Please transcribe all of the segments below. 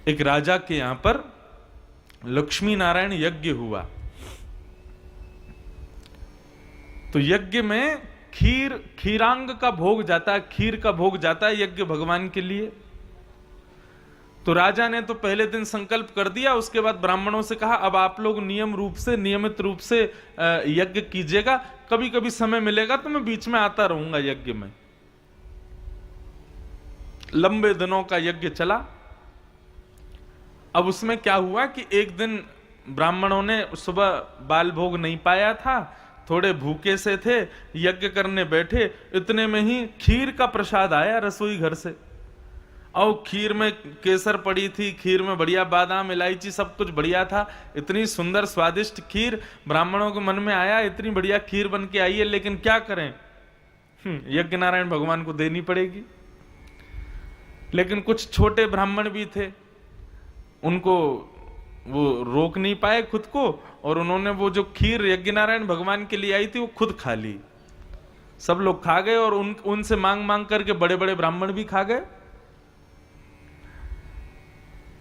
एक राजा के यहां पर लक्ष्मी नारायण यज्ञ हुआ। तो यज्ञ में खीरांग का भोग जाता है, खीर का भोग जाता है यज्ञ भगवान के लिए। तो राजा ने तो पहले दिन संकल्प कर दिया, उसके बाद ब्राह्मणों से कहा अब आप लोग नियमित रूप से यज्ञ कीजिएगा, कभी कभी समय मिलेगा तो मैं बीच में आता रहूंगा यज्ञ में। लंबे दिनों का यज्ञ चला। अब उसमें क्या हुआ कि एक दिन ब्राह्मणों ने सुबह बाल भोग नहीं पाया था, थोड़े भूखे से थे, यज्ञ करने बैठे, इतने में ही खीर का प्रसाद आया रसोई घर से। और खीर में केसर पड़ी थी, खीर में बढ़िया बादाम इलायची सब कुछ बढ़िया था, इतनी सुंदर स्वादिष्ट खीर। ब्राह्मणों के मन में आया इतनी बढ़िया खीर बन के आई है, लेकिन क्या करें, यज्ञ नारायण भगवान को देनी पड़ेगी। लेकिन कुछ छोटे ब्राह्मण भी थे, उनको वो रोक नहीं पाए खुद को, और उन्होंने वो जो खीर यज्ञ नारायण भगवान के लिए आई थी वो खुद खा ली। सब लोग खा गए और उनसे मांग मांग करके बड़े बड़े ब्राह्मण भी खा गए।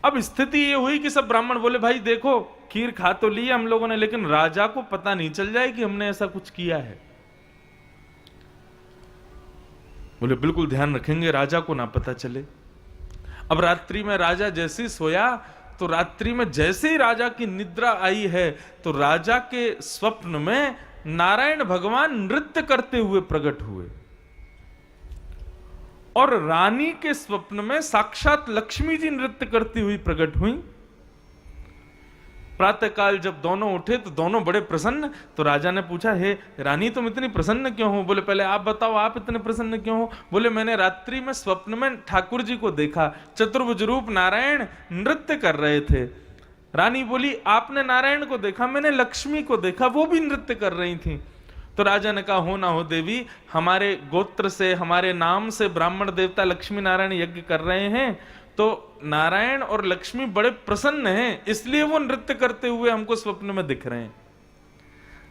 अब स्थिति ये हुई कि सब ब्राह्मण बोले भाई देखो खीर खा तो ली हम लोगों ने, लेकिन राजा को पता नहीं चल जाए कि हमने ऐसा कुछ किया है। बोले बिल्कुल ध्यान रखेंगे, राजा को ना पता चले। अब रात्रि में राजा जैसे ही सोया, तो रात्रि में जैसे ही राजा की निद्रा आई है, तो राजा के स्वप्न में नारायण भगवान नृत्य करते हुए प्रकट हुए, और रानी के स्वप्न में साक्षात लक्ष्मी जी नृत्य करती हुई प्रकट हुई। प्रातःकाल जब दोनों उठे तो दोनों बड़े प्रसन्न। तो राजा ने पूछा, हे रानी तुम इतनी प्रसन्न क्यों हो? बोले पहले आप बताओ आप इतने प्रसन्न क्यों हो? बोले मैंने रात्रि में स्वप्न में ठाकुर जी को देखा, चतुर्भुज रूप नारायण नृत्य कर रहे थे। रानी बोली आपने नारायण को देखा, मैंने लक्ष्मी को देखा, वो भी नृत्य कर रही थी। तो राजा ने कहा हो ना हो देवी, हमारे गोत्र से हमारे नाम से ब्राह्मण देवता लक्ष्मी नारायण यज्ञ कर रहे हैं, तो नारायण और लक्ष्मी बड़े प्रसन्न हैं, इसलिए वो नृत्य करते हुए हमको स्वप्न में दिख रहे हैं।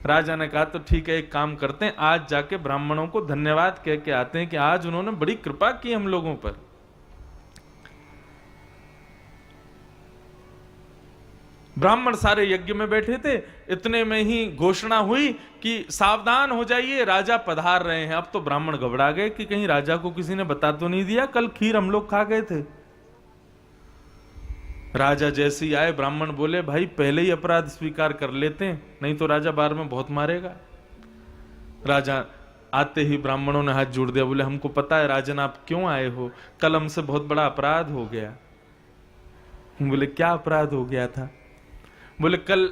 राजा ने कहा तो ठीक है, एक काम करते हैं, आज जाके ब्राह्मणों को धन्यवाद कह के आते हैं कि आज उन्होंने बड़ी कृपा की हम लोगों पर। ब्राह्मण सारे यज्ञ में बैठे थे, इतने में ही घोषणा हुई कि सावधान हो जाइए राजा पधार रहे हैं। अब तो ब्राह्मण घबरा गए कि कहीं राजा को किसी ने बता तो नहीं दिया कल खीर हम लोग खा गए थे। राजा जैसे ही आए, ब्राह्मण बोले भाई पहले ही अपराध स्वीकार कर लेते हैं, नहीं तो राजा बार में बहुत मारेगा। राजा आते ही ब्राह्मणों ने हाथ जोड़ दिया, बोले हमको पता है राजन आप क्यों आए हो, कल हमसे बहुत बड़ा अपराध हो गया। बोले क्या अपराध हो गया था? बोले कल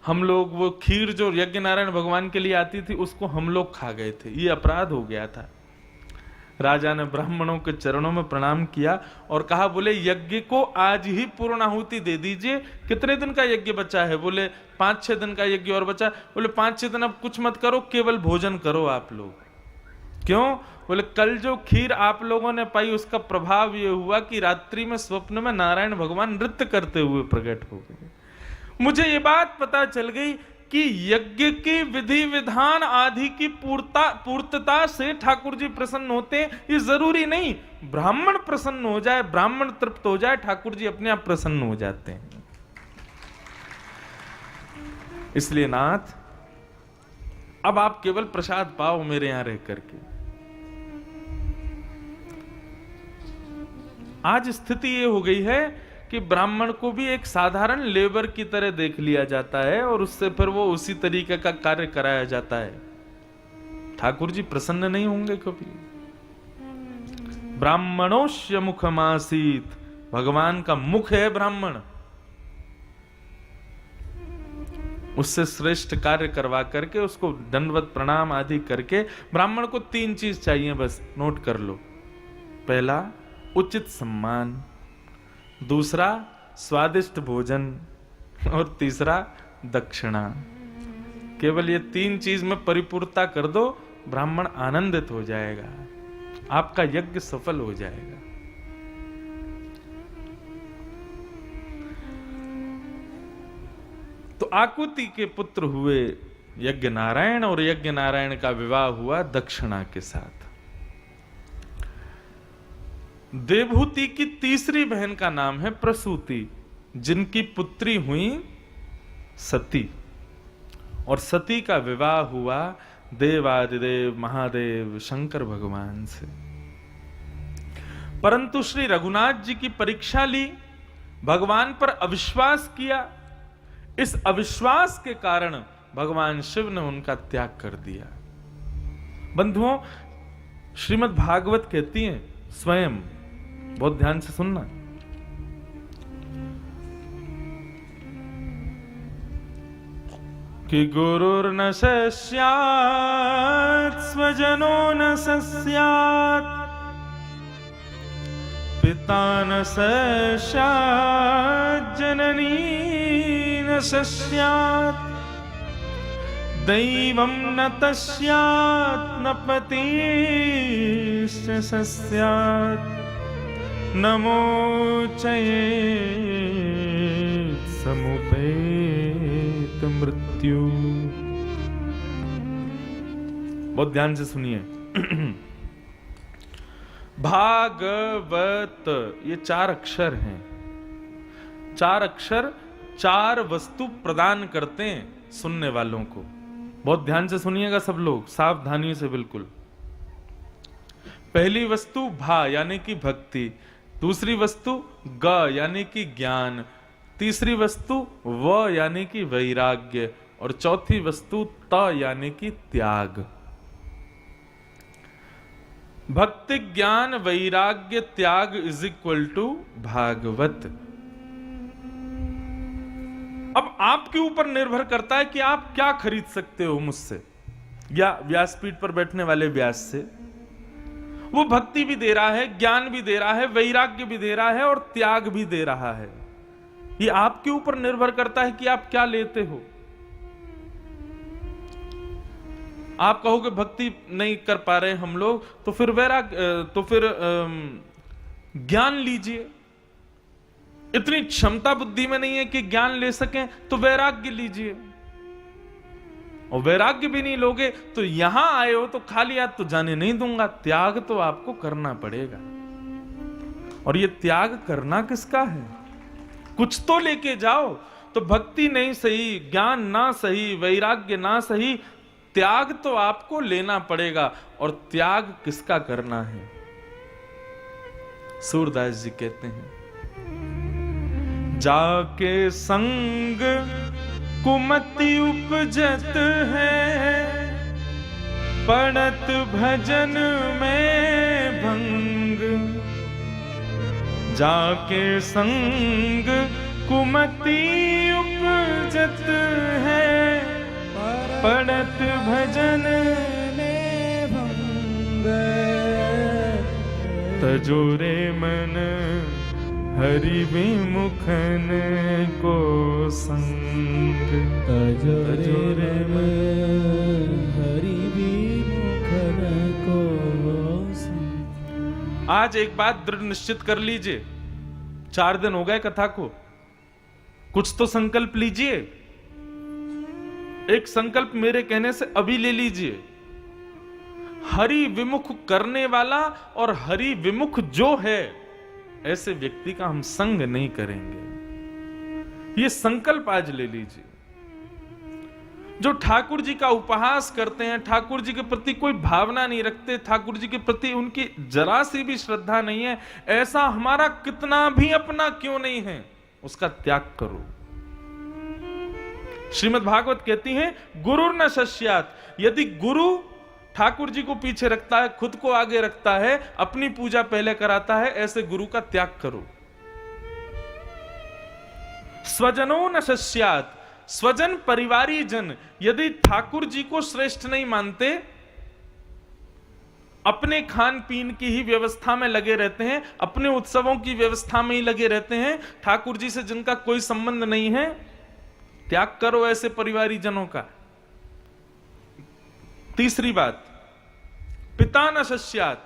हम लोग वो खीर जो यज्ञ नारायण भगवान के लिए आती थी उसको हम लोग खा गए थे, ये अपराध हो गया था। राजा ने ब्राह्मणों के चरणों में प्रणाम किया और कहा बोले यज्ञ को आज ही पूर्णाहुति दे दीजिए। कितने दिन का यज्ञ बचा है? बोले 5-6 दिन का यज्ञ और बचा। बोले 5-6 दिन अब कुछ मत करो, केवल भोजन करो आप लोग। क्यों? बोले कल जो खीर आप लोगों ने पाई उसका प्रभाव ये हुआ कि रात्रि में स्वप्न में नारायण भगवान नृत्य करते हुए प्रकट हो गए। मुझे ये बात पता चल गई कि यज्ञ की विधि विधान आदि की पूर्तता से ठाकुर जी प्रसन्न होते हैं। ये जरूरी नहीं ब्राह्मण प्रसन्न हो जाए, ब्राह्मण तृप्त हो जाए, ठाकुर जी अपने आप प्रसन्न हो जाते हैं। इसलिए नाथ अब आप केवल प्रसाद पाओ मेरे यहां रह करके। आज स्थिति ये हो गई है कि ब्राह्मण को भी एक साधारण लेबर की तरह देख लिया जाता है और उससे फिर वो उसी तरीके का कार्य कराया जाता है। ठाकुर जी प्रसन्न नहीं होंगे कभी। ब्राह्मणोस्य मुखमासीत, भगवान का मुख है ब्राह्मण, उससे श्रेष्ठ कार्य करवा करके उसको दंडवत प्रणाम आदि करके। ब्राह्मण को 3 चीज चाहिए, बस नोट कर लो। पहला उचित सम्मान, दूसरा स्वादिष्ट भोजन और तीसरा दक्षिणा। केवल ये 3 चीज में परिपूर्णता कर दो, ब्राह्मण आनंदित हो जाएगा, आपका यज्ञ सफल हो जाएगा। तो आकुति के पुत्र हुए यज्ञ नारायण और यज्ञ नारायण का विवाह हुआ दक्षिणा के साथ। देवहूति की तीसरी बहन का नाम है प्रसूति, जिनकी पुत्री हुई सती, और सती का विवाह हुआ देवादिदेव महादेव शंकर भगवान से। परंतु श्री रघुनाथ जी की परीक्षा ली, भगवान पर अविश्वास किया। इस अविश्वास के कारण भगवान शिव ने उनका त्याग कर दिया। बंधुओं, श्रीमद् भागवत कहती है स्वयं, बहुत ध्यान से सुनना, कि गुरुर्न सस्यात् स्वजनो न सस्यात्, पिता न सस्यात् जननी न सस्यात्, दैवं न तस्यात् न पतिश्च सस्यात्, नमोचयेत् समुपेत मृत्यु। बहुत ध्यान से सुनिए। भागवत, ये 4 अक्षर हैं। 4 अक्षर 4 वस्तु प्रदान करते हैं सुनने वालों को। बहुत ध्यान से सुनिएगा सब लोग, सावधानी से बिल्कुल। पहली वस्तु भा यानी कि भक्ति, दूसरी वस्तु ग यानी कि ज्ञान, तीसरी वस्तु व यानी कि वैराग्य, और चौथी वस्तु त यानी कि त्याग। भक्ति ज्ञान वैराग्य त्याग इज इक्वल टू भागवत। अब आपके ऊपर निर्भर करता है कि आप क्या खरीद सकते हो मुझसे या व्यासपीठ पर बैठने वाले व्यास से। वो भक्ति भी दे रहा है, ज्ञान भी दे रहा है, वैराग्य भी दे रहा है और त्याग भी दे रहा है। ये आपके ऊपर निर्भर करता है कि आप क्या लेते हो। आप कहोगे भक्ति नहीं कर पा रहे हम लोग, तो फिर ज्ञान लीजिए। इतनी क्षमता बुद्धि में नहीं है कि ज्ञान ले सकें, तो वैराग्य लीजिए। और वैराग्य भी नहीं लोगे तो यहां आए हो तो खाली हाथ तो जाने नहीं दूंगा। त्याग तो आपको करना पड़ेगा। और ये त्याग करना किसका है? कुछ तो लेके जाओ। तो भक्ति नहीं सही, ज्ञान ना सही, वैराग्य ना सही, त्याग तो आपको लेना पड़ेगा। और त्याग किसका करना है? सूरदास जी कहते हैं, जाके संग कुमति उपजत है, पड़त भजन में भंग। जाके संग कुमति उपजत है, पड़त भजन में भंग। तजोरे मन हरि विमुखन को संग, तजोरे मन हरि विमुखन को संग। आज एक बात दृढ़ निश्चित कर लीजिए, 4 दिन हो गए कथा को, कुछ तो संकल्प लीजिए। एक संकल्प मेरे कहने से अभी ले लीजिए। हरि विमुख करने वाला और हरि विमुख जो है, ऐसे व्यक्ति का हम संग नहीं करेंगे। ये संकल्प आज ले लीजिए। जो ठाकुर जी का उपहास करते हैं, ठाकुर जी के प्रति कोई भावना नहीं रखते, ठाकुर जी के प्रति उनकी जरा सी भी श्रद्धा नहीं है, ऐसा हमारा कितना भी अपना क्यों नहीं है, उसका त्याग करो। श्रीमद् भागवत कहती है, गुरु न सस्यात्। यदि गुरु ठाकुर जी को पीछे रखता है, खुद को आगे रखता है, अपनी पूजा पहले कराता है, ऐसे गुरु का त्याग करो। स्वजनो न सस्यात्। स्वजन परिवारी जन यदि ठाकुर जी को श्रेष्ठ नहीं मानते, अपने खान पीन की ही व्यवस्था में लगे रहते हैं, अपने उत्सवों की व्यवस्था में ही लगे रहते हैं, ठाकुर जी से जिनका कोई संबंध नहीं है, त्याग करो ऐसे परिवारी जनों का। तीसरी बात, पिता न सस्यात्।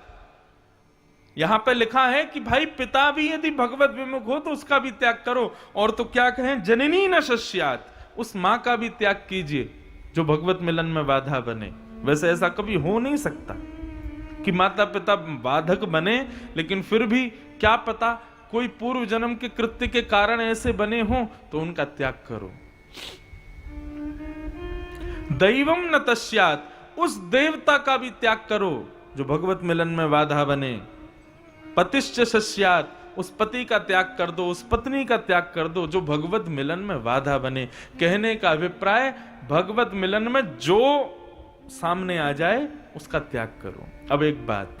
यहां पर लिखा है कि भाई पिता भी यदि भगवत विमुख हो तो उसका भी त्याग करो। और तो क्या कहें, जननी न सस्यात्। उस मां का भी त्याग कीजिए जो भगवत मिलन में बाधा बने। वैसे ऐसा कभी हो नहीं सकता। कि माता पिता बाधक बने, लेकिन फिर भी क्या पता कोई पूर्व जन्म के कृत्य के कारण ऐसे बने हों, तो उनका त्याग करो। दैवम न तस्यात्, उस देवता का भी त्याग करो जो भगवत मिलन में बाधा बने। पतिश्च सस्यात्, उस पति का त्याग कर दो, उस पत्नी का त्याग कर दो जो भगवत मिलन में बाधा बने। कहने का अभिप्राय, भगवत मिलन में जो सामने आ जाए उसका त्याग करो। अब एक बात,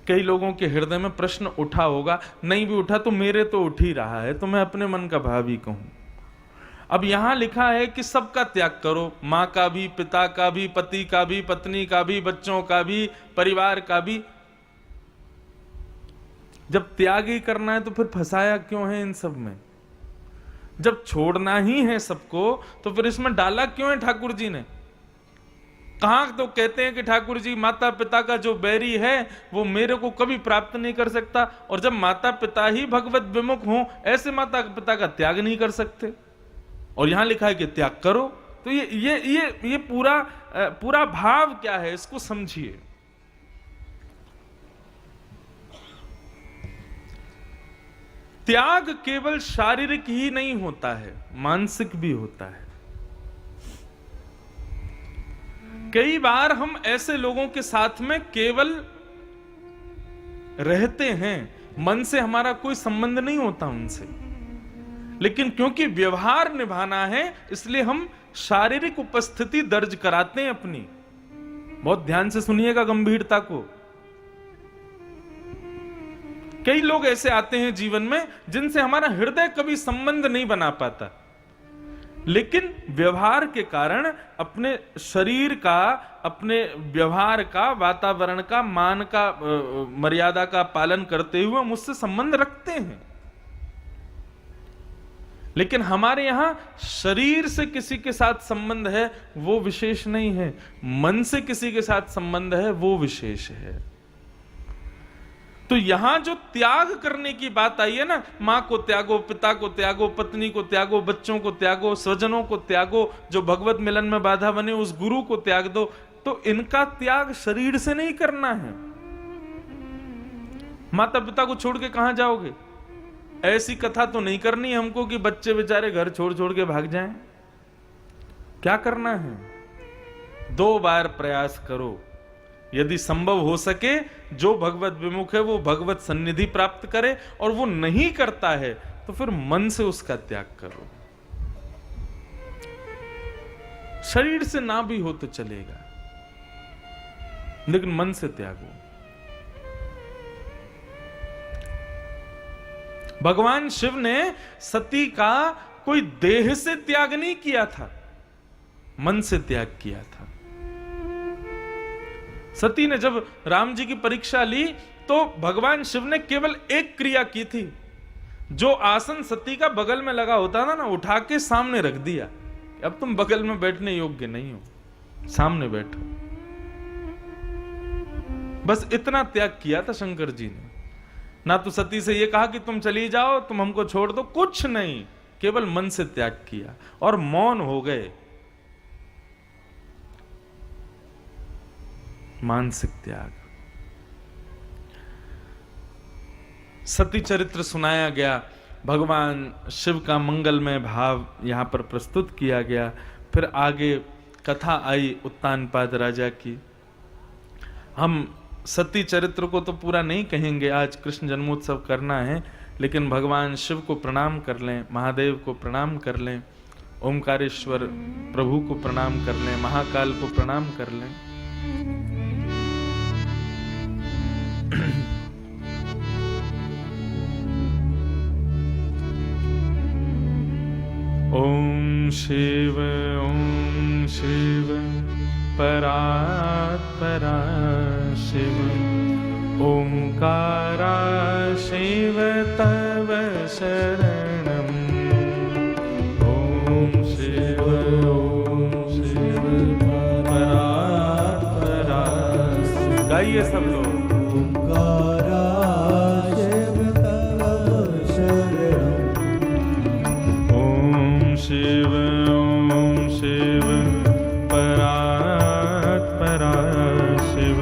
कई लोगों के हृदय में प्रश्न उठा होगा, नहीं भी उठा तो मेरे तो उठ ही रहा है, तो मैं अपने मन का भाव ही कहूं। अब यहां लिखा है कि सबका त्याग करो, मां का भी, पिता का भी, पति का भी, पत्नी का भी, बच्चों का भी, परिवार का भी। जब त्याग ही करना है तो फिर फंसाया क्यों है इन सब में? जब छोड़ना ही है सबको तो फिर इसमें डाला क्यों है ठाकुर जी ने? कहां तो कहते हैं कि ठाकुर जी माता पिता का जो बैरी है वो मेरे को कभी प्राप्त नहीं कर सकता, और जब माता पिता ही भगवत विमुख हों, ऐसे माता पिता का त्याग नहीं कर सकते, और यहां लिखा है कि त्याग करो। तो ये पूरा भाव क्या है, इसको समझिए। त्याग केवल शारीरिक ही नहीं होता है, मानसिक भी होता है। कई बार हम ऐसे लोगों के साथ में केवल रहते हैं, मन से हमारा कोई संबंध नहीं होता उनसे, लेकिन क्योंकि व्यवहार निभाना है इसलिए हम शारीरिक उपस्थिति दर्ज कराते हैं अपनी। बहुत ध्यान से सुनिएगा गंभीरता को। कई लोग ऐसे आते हैं जीवन में जिनसे हमारा हृदय कभी संबंध नहीं बना पाता, लेकिन व्यवहार के कारण अपने शरीर का, अपने व्यवहार का, वातावरण का, मान का, मर्यादा का पालन करते हुए मुझसे संबंध रखते हैं। लेकिन हमारे यहां शरीर से किसी के साथ संबंध है वो विशेष नहीं है, मन से किसी के साथ संबंध है वो विशेष है। तो यहां जो त्याग करने की बात आई है ना, मां को त्यागो, पिता को त्यागो, पत्नी को त्यागो, बच्चों को त्यागो, स्वजनों को त्यागो, जो भगवत मिलन में बाधा बने उस गुरु को त्याग दो, तो इनका त्याग शरीर से नहीं करना है। माता पिता को छोड़ के कहां जाओगे? ऐसी कथा तो नहीं करनी हमको कि बच्चे बेचारे घर छोड़ छोड़ के भाग जाएं। क्या करना है? 2 बार प्रयास करो, यदि संभव हो सके जो भगवत विमुख है वो भगवत सन्निधि प्राप्त करे, और वो नहीं करता है तो फिर मन से उसका त्याग करो। शरीर से ना भी हो तो चलेगा, लेकिन मन से त्यागो। भगवान शिव ने सती का कोई देह से त्याग नहीं किया था, मन से त्याग किया था। सती ने जब राम जी की परीक्षा ली तो भगवान शिव ने केवल एक क्रिया की थी। जो आसन सती का बगल में लगा होता था ना, उठा के सामने रख दिया। अब तुम बगल में बैठने योग्य नहीं हो, सामने बैठो। बस इतना त्याग किया था शंकर जी ने। ना तो सती से ये कहा कि तुम चली जाओ, तुम हमको छोड़ दो, कुछ नहीं, केवल मन से त्याग किया और मौन हो गए। मानसिक त्याग। सती चरित्र सुनाया गया, भगवान शिव का मंगलमय भाव यहां पर प्रस्तुत किया गया। फिर आगे कथा आई उत्तानपाद राजा की। हम सती चरित्र को तो पूरा नहीं कहेंगे, आज कृष्ण जन्मोत्सव करना है, लेकिन भगवान शिव को प्रणाम कर लें, महादेव को प्रणाम कर लें, ओमकारेश्वर प्रभु को प्रणाम कर लें, महाकाल को प्रणाम कर लें। ओम शिव परात्परा शिव, ओंकारा शिव तव शरणम। ओम शिव परात्परा। गाइए सब लोग। ओंकारा शिव तव शरणम। ओम शिव परात्परा शिव।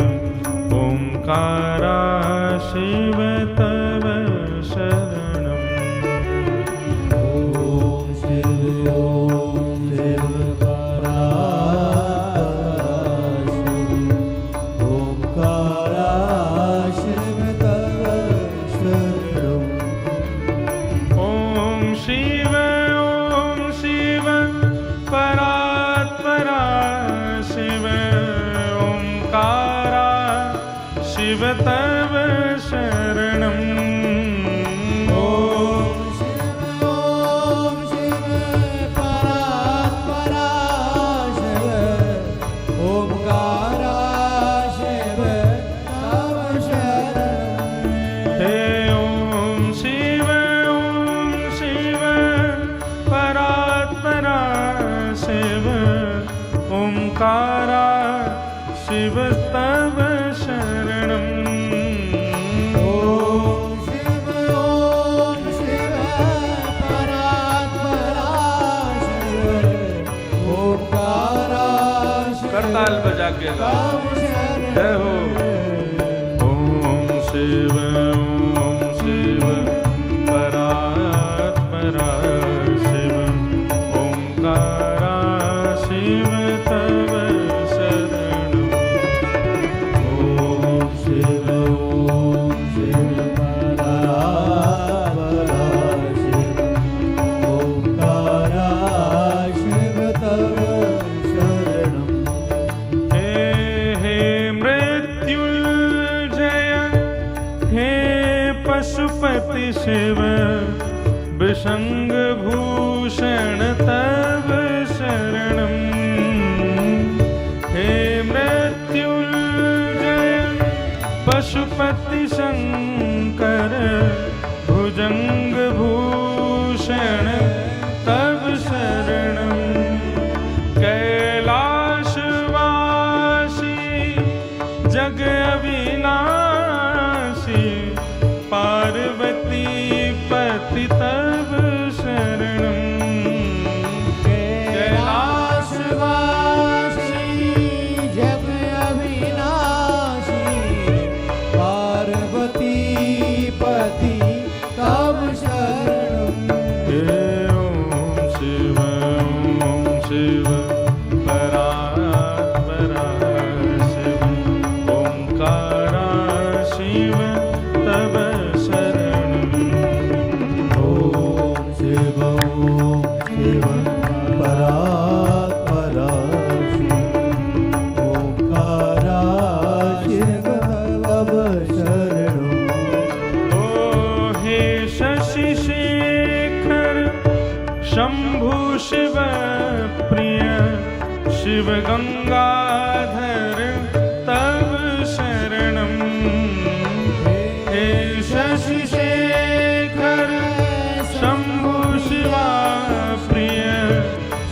जाके गाओ। जय हो। ओम शिव परात्परा शिव ओंकारा शिव तव शरणं। ओम शिव परात्परा शिव ओंकारा शिव तव शरणं। हे मृत्युंजय हे पशुपति शिव विषंग भूषण तव शरणं। हे मृत्युंजय पशुपति शंकर भुजंग भूषण तव शरणं। कैलाशवासी जग अविनाशी पार्वती पति तव शरणं। कैलाशवासी जग अविनाशी पार्वती पति तव शरणं। ओम शिव परात्परा शिव ओंकारा शिव तव शरणं। ओम शिव परात्परा शिव ओंकारा शिव तव शरणं। ओ हे शशि शेखर शंभु शिव प्रिय शिव गंगाधर तव शरणं। हे शशि शेखर शंभु शिवा प्रिय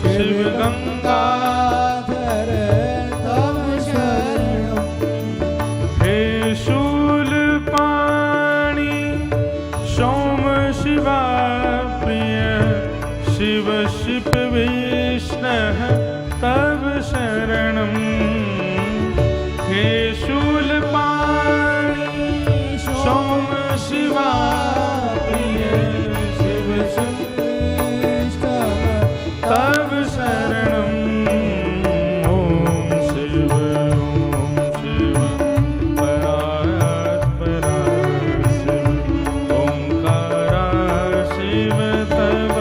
शिव गंगाधर तव शरणं। हे शूलपाणि सोम शिवा प्रिय शिव शिव विष्णु तव शरणं। हे शूलपाणि सोम शिवा प्रिय शिव शिव तव शरणं। ओम शिव परात्परा शिव ओंकारा शिव तव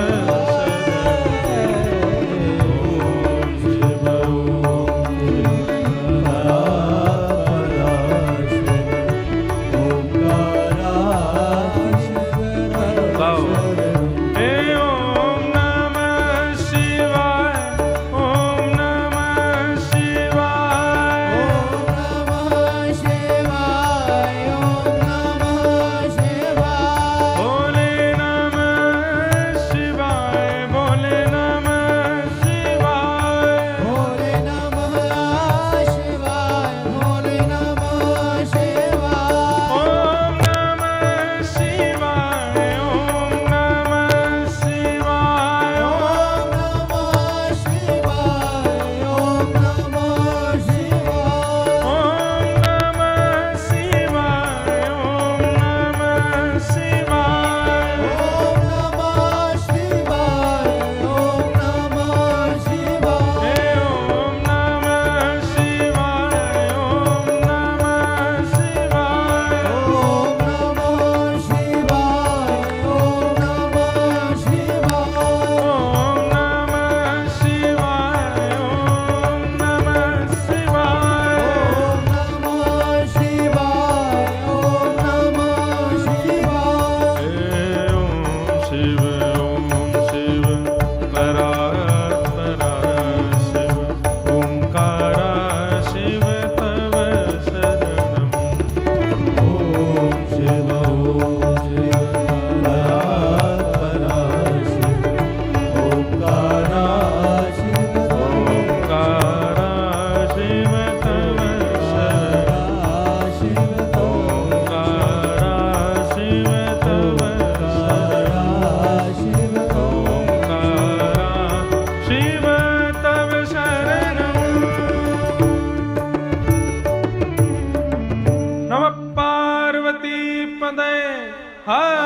हाय